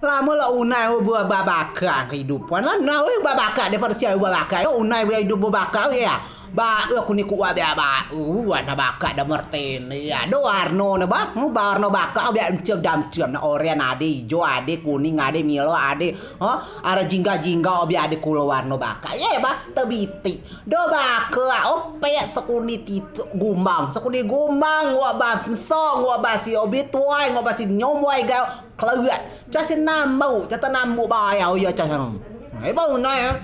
Lama lah unai buat babakar kehidupan lah. Nah, babakar daripada siapa babakar. Unai buat hidup babakar ya. Ba aku ni kuat biar ba. Warna bakar dah merten ya. Do warna na ba. Warna bakar biar dam-dam na oranye ada hijau ada kuning ada milo ada. Ada jingga-jingga biar ada kulo warna bakar. Ya ba tebiti. Do bakar opek sekuni titu gumbang. Sekuni gumbang wa ba song wa ba si obituai wa ba si nyomwai ga keluar. Cak sinambu, cak tanambu bayau ya cak sang. Ba unai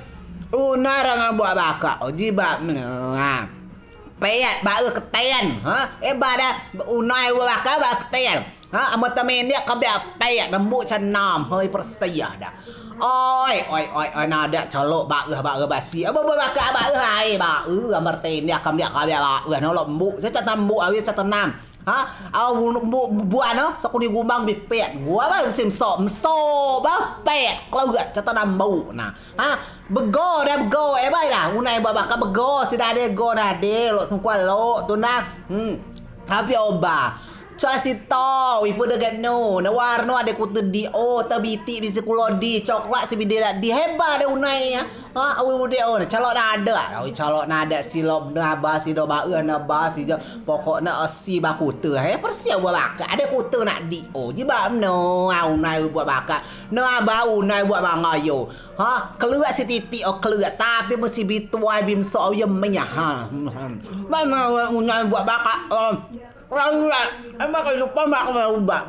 unai orang buat bakar. Jiba payat ba keten. Ba dah unai buat bakar ba keten. Amat temen dia kabeh payat lembut canam hơi persia dah. Oi nada colok ba basi. Ba bakar ba hai ba amar ten dia kam dia kabeh ba no lembut. Saya tak nambu awi saya tanam. Buat no sekuni gumbang bipet gua ba sim so ba pet keluar cata nambu nah bego bai dah unai babaka bego sudah ada go dah de lo tungkua lo tu nah tapi oba Chasito, ibu dekat no, na warno ada kutu di tabiti di sekolah di coklat si bidera di hebat ada unai ya. Awi muda calok nada, calok nada silop naba si do ba naba si jo pokoknya si ba kutu persia buat bakar ada kutu nak di je ba no unai buat bakar no ba unai buat mangayo keluar si titik keluar tapi mesti bituai bim so ye menyah mana unai buat bakar Orang emang kalau lupa mak mau bak.